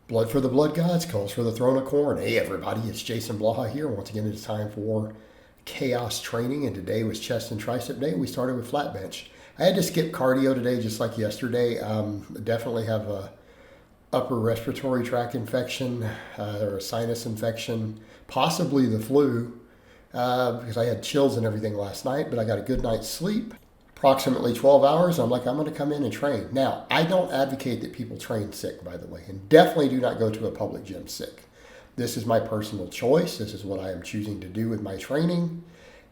Blood for the blood gods, calls for the throne of corn. Hey everybody, it's Jason Blaha here. Once again, it's time for chaos training, and today was chest and tricep day. We started with flat bench. I had to skip cardio today just like yesterday. Definitely have a upper respiratory tract infection or a sinus infection, possibly the flu, because I had chills and everything last night, but I got a good night's sleep. Approximately 12 hours, I'm like, I'm going to come in and train. Now, I don't advocate that people train sick, by the way, and definitely do not go to a public gym sick. This is my personal choice. This is what I am choosing to do with my training,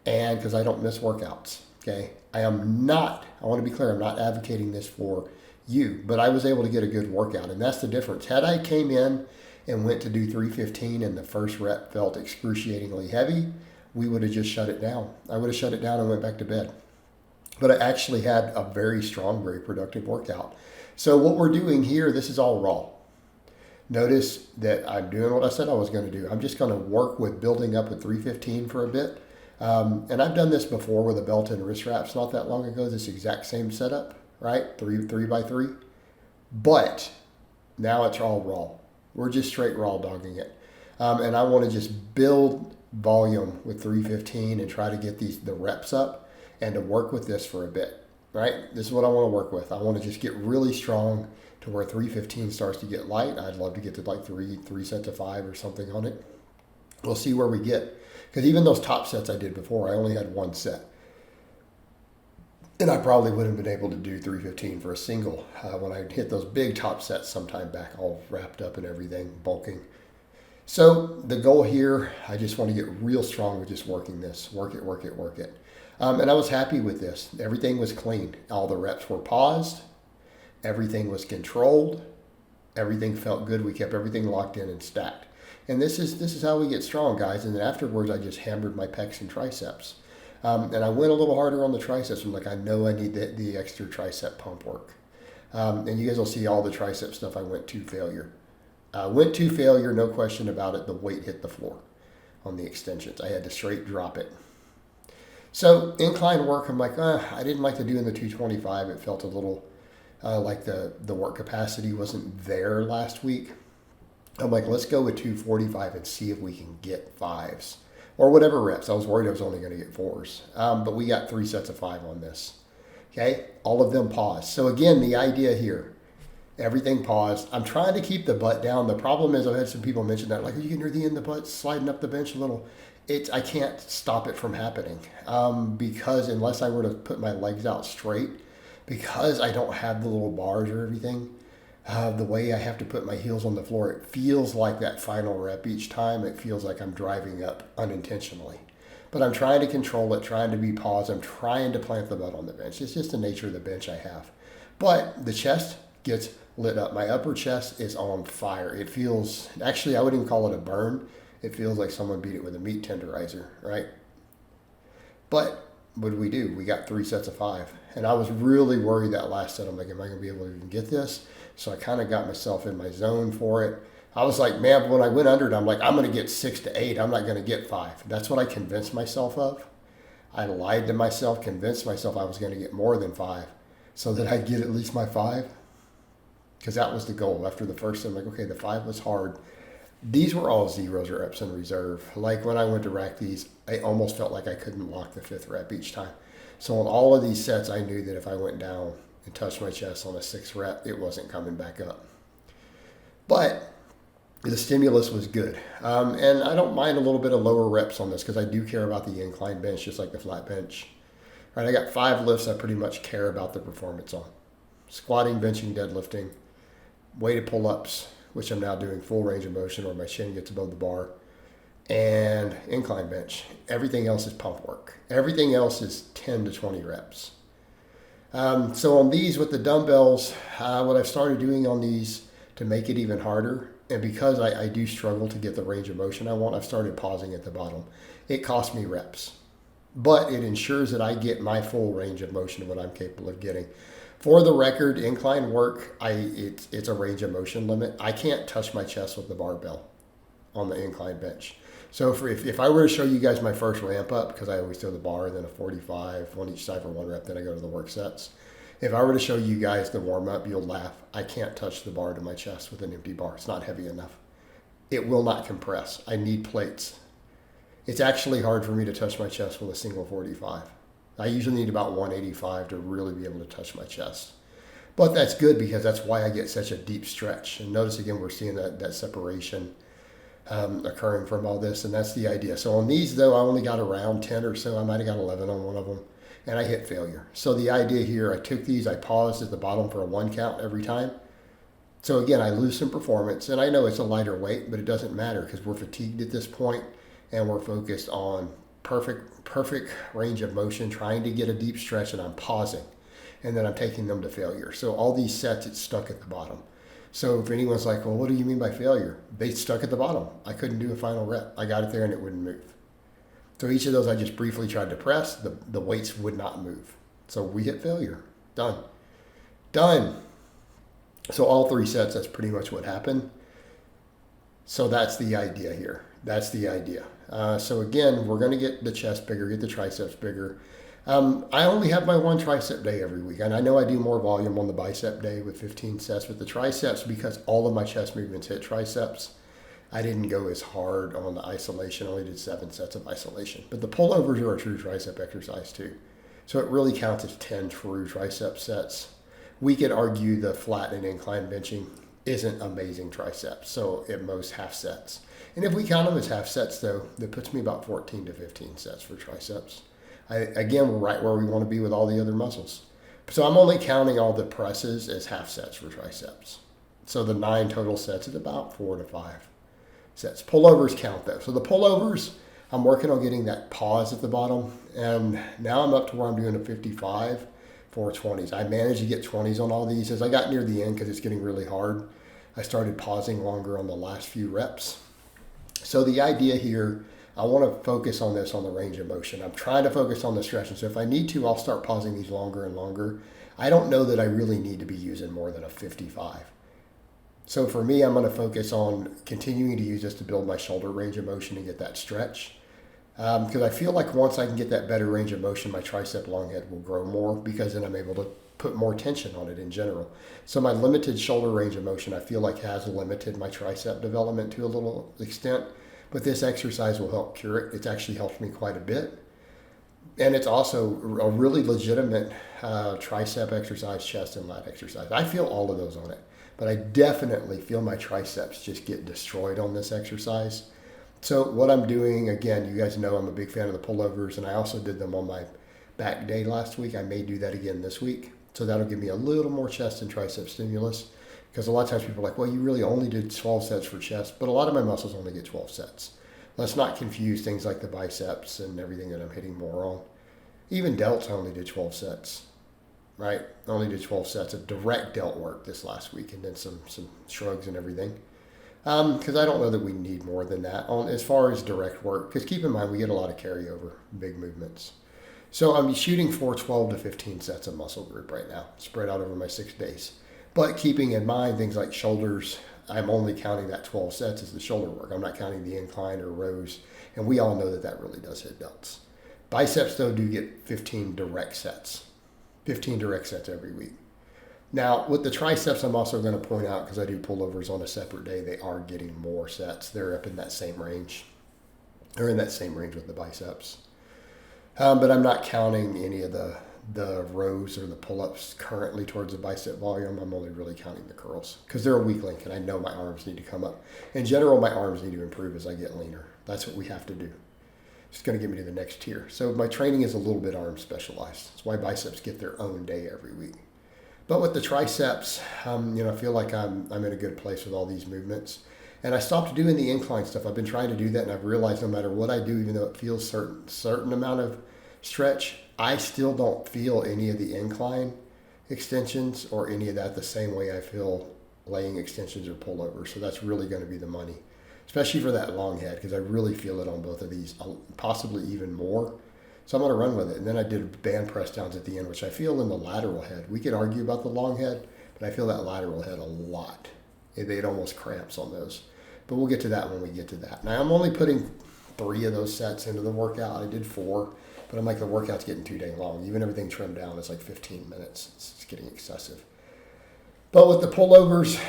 and because I don't miss workouts, okay? I want to be clear, I'm not advocating this for you, but I was able to get a good workout, and that's the difference. Had I came in and went to do 315 and the first rep felt excruciatingly heavy, we would have just shut it down. I would have shut it down and went back to bed. But I actually had a very strong, very productive workout. So what we're doing here, this is all raw. Notice that I'm doing what I said I was going to do. I'm just going to work with building up at 315 for a bit. And I've done this before with a belt and wrist wraps not that long ago, this exact same setup, right? Three by three. But now it's all raw. We're just straight raw dogging it. And I want to just build volume with 315 and try to get the reps up. And to work with this for a bit, right? This is what I want to work with. I want to just get really strong to where 315 starts to get light. I'd love to get to like three sets of 5 or something on it. We'll see where we get. Because even those top sets I did before, I only had one set. And I probably wouldn't have been able to do 315 for a single when I hit those big top sets sometime back, all wrapped up and everything, bulking. So the goal here, I just want to get real strong with just working this. Work it, work it, work it. And I was happy with this. Everything was clean. All the reps were paused. Everything was controlled. Everything felt good. We kept everything locked in and stacked. And this is how we get strong, guys. And then afterwards, I just hammered my pecs and triceps. And I went a little harder on the triceps. I'm like, I know I need the extra tricep pump work. And you guys will see all the tricep stuff I went to failure. Went to failure, no question about it. The weight hit the floor on the extensions. I had to straight drop it. So incline work, I'm like, I didn't like to do in the 225. It felt a little like the work capacity wasn't there last week. I'm like, let's go with 245 and see if we can get 5s or whatever reps. I was worried I was only going to get 4s, but we got 3 sets of 5 on this. Okay, all of them paused. So again, the idea here, everything paused. I'm trying to keep the butt down. The problem is I've had some people mention that, like, are you can hear the end of the butt sliding up the bench a little. I can't stop it from happening because unless I were to put my legs out straight, because I don't have the little bars or everything, the way I have to put my heels on the floor, it feels like that final rep each time. It feels like I'm driving up unintentionally. But I'm trying to control it, trying to be paused. I'm trying to plant the butt on the bench. It's just the nature of the bench I have. But the chest gets lit up. My upper chest is on fire. It feels, actually, I wouldn't even call it a burn. It feels like someone beat it with a meat tenderizer, right? But what did we do? We got 3 sets of 5. And I was really worried that last set. I'm like, am I going to be able to even get this? So I kind of got myself in my zone for it. I was like, man, when I went under it, I'm like, I'm going to get 6 to 8. I'm not going to get 5. That's what I convinced myself of. I lied to myself, convinced myself I was going to get more than 5 so that I'd get at least my 5. Because that was the goal. After the first, I'm like, okay, the 5 was hard. These were all zeros or reps in reserve. Like when I went to rack these, I almost felt like I couldn't lock the 5th rep each time. So on all of these sets, I knew that if I went down and touched my chest on a 6th rep, it wasn't coming back up. But the stimulus was good. And I don't mind a little bit of lower reps on this because I do care about the incline bench, just like the flat bench. All right, I got 5 lifts I pretty much care about the performance on. Squatting, benching, deadlifting, weighted pull-ups, which I'm now doing full range of motion where my shin gets above the bar, and incline bench. Everything else is pump work. Everything else is 10 to 20 reps. So on these with the dumbbells, what I've started doing on these to make it even harder, and because I do struggle to get the range of motion I want, I've started pausing at the bottom. It costs me reps, but it ensures that I get my full range of motion of what I'm capable of getting. For the record, incline work, it's a range of motion limit. I can't touch my chest with the barbell on the incline bench. So if I were to show you guys my first ramp up, because I always throw the bar and then a 45, one each side for 1 rep, then I go to the work sets. If I were to show you guys the warm-up, you'll laugh. I can't touch the bar to my chest with an empty bar. It's not heavy enough. It will not compress. I need plates. It's actually hard for me to touch my chest with a single 45. I usually need about 185 to really be able to touch my chest. But that's good because that's why I get such a deep stretch. And notice again, we're seeing that separation occurring from all this, and that's the idea. So on these, though, I only got around 10 or so. I might have got 11 on one of them, and I hit failure. So the idea here, I took these, I paused at the bottom for a 1 count every time. So again, I lose some performance, and I know it's a lighter weight, but it doesn't matter because we're fatigued at this point, and we're focused on perfect range of motion, trying to get a deep stretch, and I'm pausing, and then I'm taking them to failure. So all these sets, it's stuck at the bottom. So if anyone's like, well, what do you mean by failure? They stuck at the bottom. I couldn't do a final rep. I got it there and it wouldn't move. So each of those I just briefly tried to press. The weights would not move. So we hit failure. Done. So all 3 sets, that's pretty much what happened. So that's the idea here. That's the idea. So again, we're going to get the chest bigger, get the triceps bigger. I only have my 1 tricep day every week, and I know I do more volume on the bicep day with 15 sets. With the triceps, because all of my chest movements hit triceps, I didn't go as hard on the isolation. I only did 7 sets of isolation. But the pullovers are a true tricep exercise too. So it really counts as 10 true tricep sets. We could argue the flat and incline benching isn't amazing triceps, so at most half sets. And if we count them as half sets, though, that puts me about 14 to 15 sets for triceps. Again, we're right where we want to be with all the other muscles. So I'm only counting all the presses as half sets for triceps. So the 9 total sets is about 4 to 5 sets. Pullovers count though. So the pullovers, I'm working on getting that pause at the bottom. And now I'm up to where I'm doing a 55 for 20s. I managed to get 20s on all these. As I got near the end, because it's getting really hard, I started pausing longer on the last few reps. So the idea here, I want to focus on this on the range of motion. I'm trying to focus on the stretching. So if I need to, I'll start pausing these longer and longer. I don't know that I really need to be using more than a 55. So for me, I'm going to focus on continuing to use this to build my shoulder range of motion and get that stretch. Because I feel like once I can get that better range of motion, my tricep long head will grow more because then I'm able to put more tension on it in general. So my limited shoulder range of motion, I feel like has limited my tricep development to a little extent. But this exercise will help cure it. It's actually helped me quite a bit. And it's also a really legitimate tricep exercise, chest and lat exercise. I feel all of those on it. But I definitely feel my triceps just get destroyed on this exercise. So what I'm doing, again, you guys know I'm a big fan of the pullovers, and I also did them on my back day last week. I may do that again this week. So that'll give me a little more chest and tricep stimulus. Because a lot of times people are like, well, you really only did 12 sets for chest, but a lot of my muscles only get 12 sets. Let's not confuse things like the biceps and everything that I'm hitting more on. Even delts, I only did 12 sets, right? I only did 12 sets of direct delt work this last week, and then some shrugs and everything. Because I don't know that we need more than that as far as direct work. Because keep in mind, we get a lot of carryover, big movements. So I'm shooting for 12 to 15 sets of muscle group right now, spread out over my 6 days. But keeping in mind things like shoulders, I'm only counting that 12 sets as the shoulder work. I'm not counting the incline or rows. And we all know that that really does hit delts. Biceps, though, do get 15 direct sets. 15 direct sets every week. Now, with the triceps, I'm also going to point out, because I do pullovers on a separate day, they are getting more sets. They're up in that same range. They're in that same range with the biceps. But I'm not counting any of the rows or the pull-ups currently towards the bicep volume. I'm only really counting the curls because they're a weak link, and I know my arms need to come up. In general, my arms need to improve as I get leaner. That's what we have to do. It's going to get me to the next tier. So my training is a little bit arm specialized. That's why biceps get their own day every week. But with the triceps, I feel like I'm in a good place with all these movements. And I stopped doing the incline stuff. I've been trying to do that, and I've realized no matter what I do, even though it feels certain amount of stretch, I still don't feel any of the incline extensions or any of that the same way I feel laying extensions or pullovers. So that's really going to be the money, especially for that long head, because I really feel it on both of these, possibly even more. So I'm going to run with it. And then I did band press downs at the end, which I feel in the lateral head. We could argue about the long head, but I feel that lateral head a lot. It almost cramps on those. But we'll get to that when we get to that. Now I'm only putting 3 of those sets into the workout. I did 4. But I'm like, the workout's getting too dang long. Even everything trimmed down is like 15 minutes. It's getting excessive. But with the pullovers,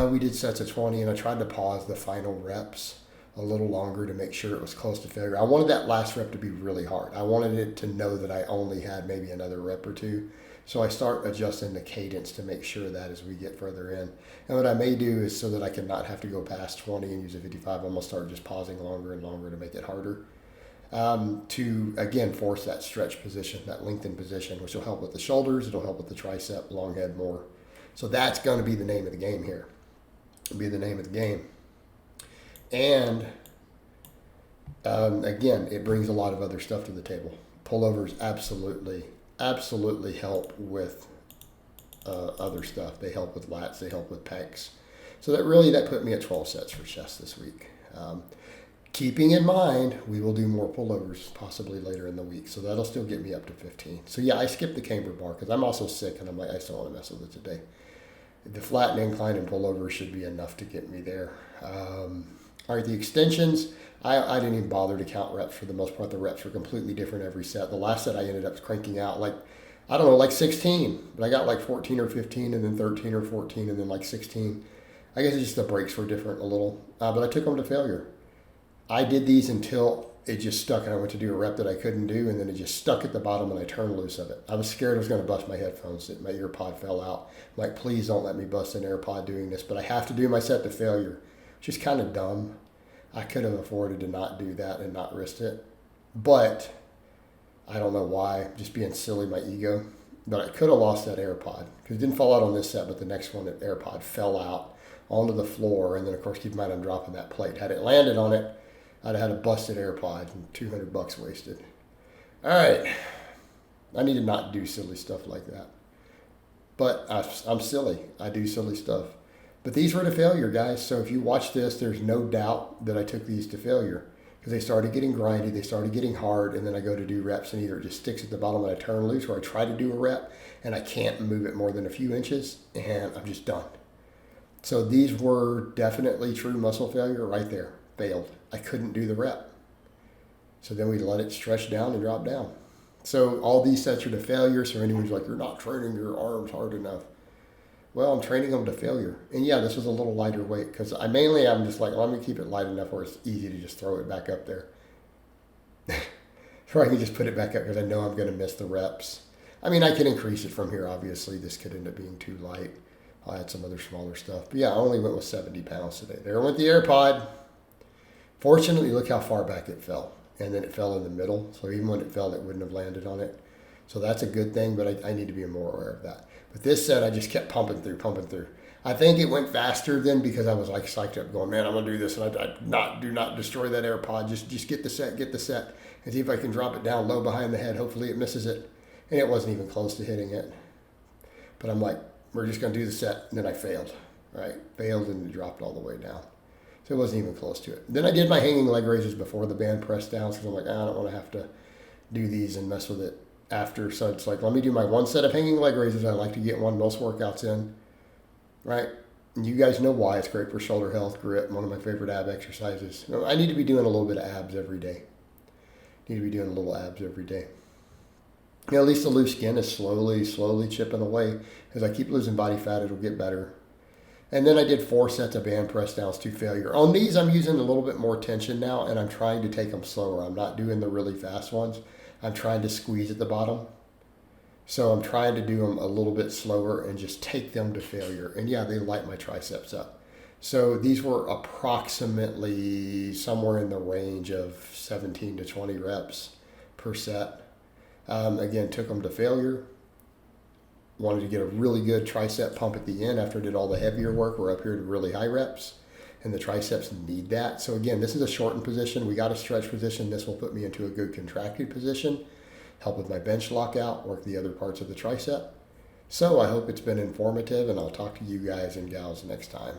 we did sets of 20, and I tried to pause the final reps a little longer to make sure it was close to failure. I wanted that last rep to be really hard. I wanted it to know that I only had maybe another rep or two. So I start adjusting the cadence to make sure that as we get further in. And what I may do is, so that I can not have to go past 20 and use a 55, I'm going to start just pausing longer and longer to make it harder. To, again, force that stretch position, that lengthened position, which will help with the shoulders. It'll help with the tricep, long head more. So that's going to be the name of the game here. It'll be the name of the game. And again, it brings a lot of other stuff to the table. Pullovers absolutely help with other stuff. They help with lats. They help with pecs. So that put me at 12 sets for chest this week. Keeping in mind, we will do more pullovers possibly later in the week. So that'll still get me up to 15. So yeah, I skipped the camber bar because I'm also sick, and I'm like, I still want to mess with it today. The flat and incline and pullover should be enough to get me there. All right, the extensions, I didn't even bother to count reps for the most part. The reps were completely different every set. The last set I ended up cranking out like 16, but I got like 14 or 15 and then 13 or 14 and then like 16. I guess it's just the breaks were different a little, but I took them to failure. I did these until it just stuck, and I went to do a rep that I couldn't do, and then it just stuck at the bottom, and I turned loose of it. I was scared I was going to bust my headphones, that my ear pod fell out. I'm like, please don't let me bust an AirPod doing this, but I have to do my set to failure, which is kind of dumb. I could have afforded to not do that and not risk it, but I don't know why, just being silly, my ego. But I could have lost that AirPod, because it didn't fall out on this set, but the next one, the AirPod fell out onto the floor, and then, of course, keep in mind I'm dropping that plate. Had it landed on it, I'd have had a busted AirPod and $200 wasted. All right. I need to not do silly stuff like that. But I'm silly. I do silly stuff. But these were to failure, guys. So if you watch this, there's no doubt that I took these to failure, because they started getting grindy, they started getting hard, and then I go to do reps, and either it just sticks at the bottom and I turn loose, or I try to do a rep and I can't move it more than a few inches, and I'm just done. So these were definitely true muscle failure right there. Failed. I couldn't do the rep. So then we let it stretch down and drop down. So all these sets are to failure. So anyone's like, you're not training your arms hard enough. Well, I'm training them to failure. And yeah, this was a little lighter weight, because I'm just like, let me keep it light enough where it's easy to just throw it back up there. Or I can just put it back up because I know I'm going to miss the reps. I mean, I can increase it from here. Obviously, this could end up being too light. I'll add some other smaller stuff. But yeah, I only went with 70 pounds today. There went the AirPod. Fortunately, look how far back it fell. And then it fell in the middle. So even when it fell, it wouldn't have landed on it. So that's a good thing, but I need to be more aware of that. But this set, I just kept pumping through. I think it went faster then because I was like psyched up going, man, I'm going to do this. And do not destroy that AirPod. Just get the set, and see if I can drop it down low behind the head. Hopefully it misses it. And it wasn't even close to hitting it. But I'm like, we're just going to do the set. And then I failed, right? Failed and it dropped all the way down. So it wasn't even close to it. Then I did my hanging leg raises before the band press downs, because I'm like, I don't want to have to do these and mess with it after. So it's like, let me do my one set of hanging leg raises. I like to get most workouts in, right? And you guys know why. It's great for shoulder health, grip, one of my favorite ab exercises. I need to be doing a little bit of abs every day. At least the loose skin is slowly chipping away. As I keep losing body fat, it'll get better. And then I did 4 sets of band press downs to failure. On these, I'm using a little bit more tension now, and I'm trying to take them slower. I'm not doing the really fast ones. I'm trying to squeeze at the bottom. So I'm trying to do them a little bit slower and just take them to failure. And yeah, they light my triceps up. So these were approximately somewhere in the range of 17 to 20 reps per set. Again, took them to failure. Wanted to get a really good tricep pump at the end after I did all the heavier work. We're up here to really high reps, and the triceps need that. So again, this is a shortened position. We got a stretch position. This will put me into a good contracted position, help with my bench lockout, work the other parts of the tricep. So I hope it's been informative, and I'll talk to you guys and gals next time.